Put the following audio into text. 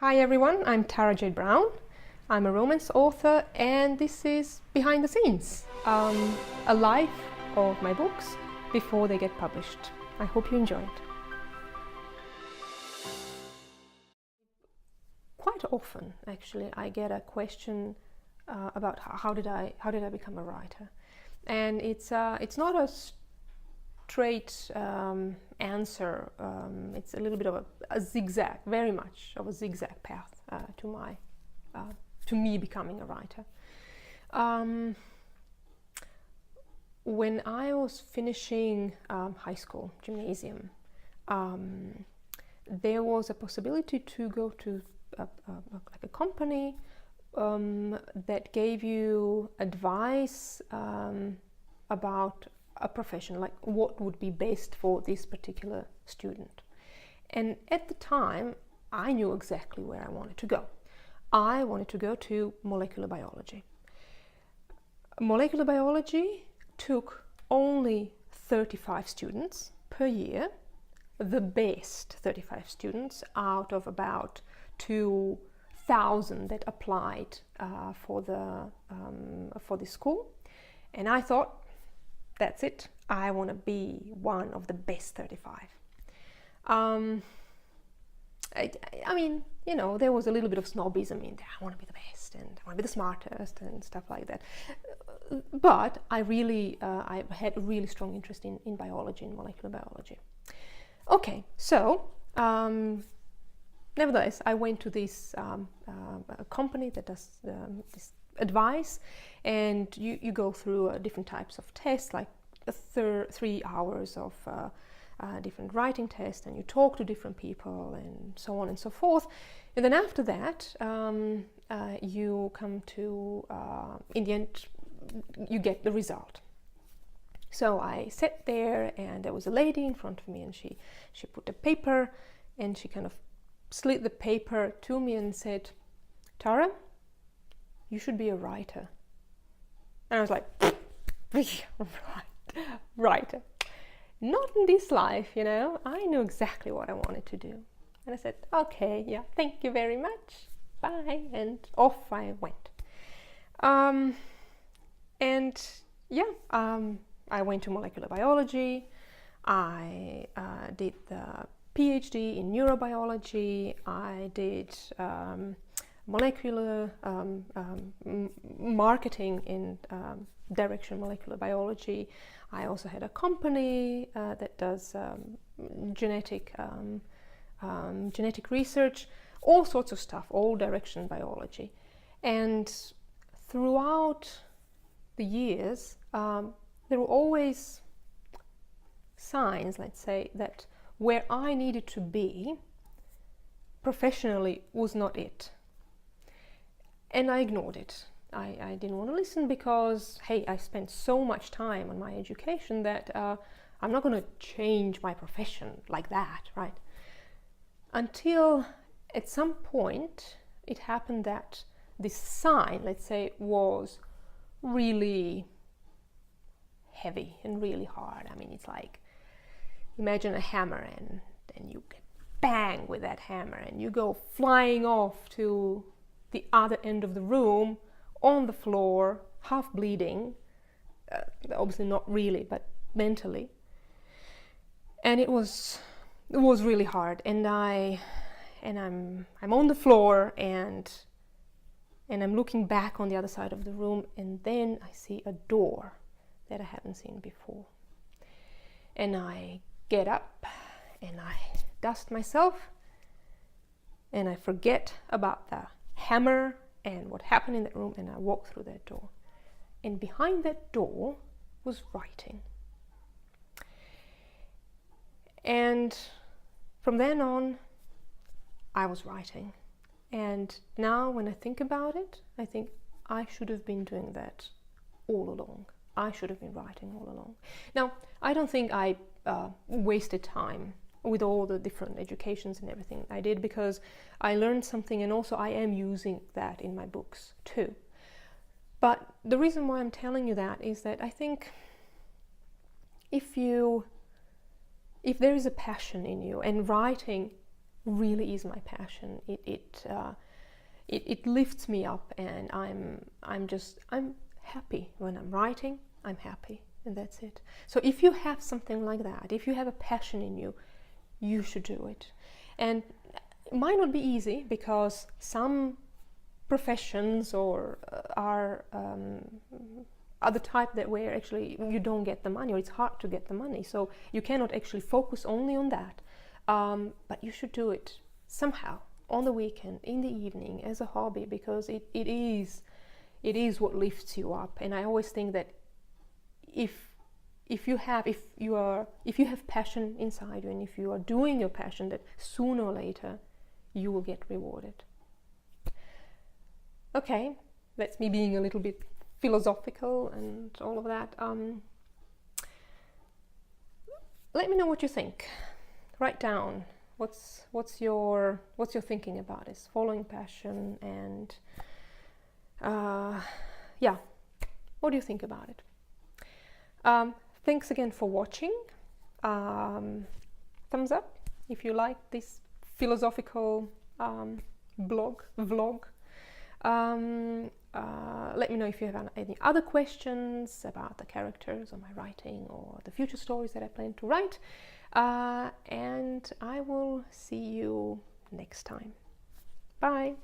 Hi everyone, I'm Tara Jade Brown. I'm a romance author and this is Behind the Scenes, a life of my books before they get published. I hope you enjoy it. Quite often, actually, I get a question about how did I become a writer, and it's not a straight answer. It's a little bit of a zigzag, very much of a zigzag path to me becoming a writer. When I was finishing high school, gymnasium, there was a possibility to go to like a company that gave you advice about a profession, like what would be best for this particular student. And at the time, I knew exactly where I wanted to go. I wanted to go to molecular biology. Molecular biology took only 35 students per year, the best 35 students out of about 2,000 that applied for the school. And I thought, that's it, I want to be one of the best 35. I mean, you know, there was a little bit of snobism in there. I want to be the best and I want to be the smartest and stuff like that. But I really, I had a really strong interest in biology, in molecular biology. Okay, so nevertheless, I went to this a company that does this advice, and you go through different types of tests, like 3 hours of different writing tests, and you talk to different people and so on and so forth. And then after that, you come to, in the end, you get the result. So I sat there and there was a lady in front of me, and she put a paper and she kind of slid the paper to me and said, "Tara, you should be a writer." And I was like, writer. Not in this life, you know. I knew exactly what I wanted to do. And I said, okay, yeah, thank you very much. Bye. And off I went. I went to molecular biology. I did the PhD in neurobiology. I did molecular marketing in direction molecular biology. I also had a company that does genetic research, all sorts of stuff, all direction biology. And throughout the years, there were always signs, let's say, that where I needed to be professionally was not it. And I ignored it. I didn't want to listen because, hey, I spent so much time on my education that I'm not going to change my profession like that, right? Until at some point it happened that this sign, let's say, was really heavy and really hard. I mean, it's like, imagine a hammer and then you get bang with that hammer and you go flying off to the other end of the room on the floor, half bleeding, obviously not really, but mentally. And it was really hard. And I'm on the floor and I'm looking back on the other side of the room, and then I see a door that I haven't seen before. And I get up and I dust myself and I forget about the hammer and what happened in that room, and I walk through that door. And behind that door was writing. And from then on, I was writing. And now when I think about it, I think I should have been doing that all along. I should have been writing all along. Now, I don't think I wasted time with all the different educations and everything I did, because I learned something, and also I am using that in my books too. But the reason why I'm telling you that is that I think if there is a passion in you, and writing really is my passion. It lifts me up, and I'm happy when I'm writing. I'm happy, and that's it. So if you have something like that, if you have a passion in you, you should do it. And it might not be easy, because some professions are the type that where actually you don't get the money, or it's hard to get the money, so you cannot actually focus only on that. But you should do it somehow on the weekend, in the evening, as a hobby, because it is what lifts you up. And I always think that if you have passion inside you, and if you are doing your passion, that sooner or later you will get rewarded. Okay, that's me being a little bit philosophical and all of that. Let me know what you think. Write down what's your thinking about this, following passion, and yeah, what do you think about it? Thanks again for watching. Thumbs up if you like this philosophical vlog. Let me know if you have any other questions about the characters or my writing, or the future stories that I plan to write. And I will see you next time. Bye.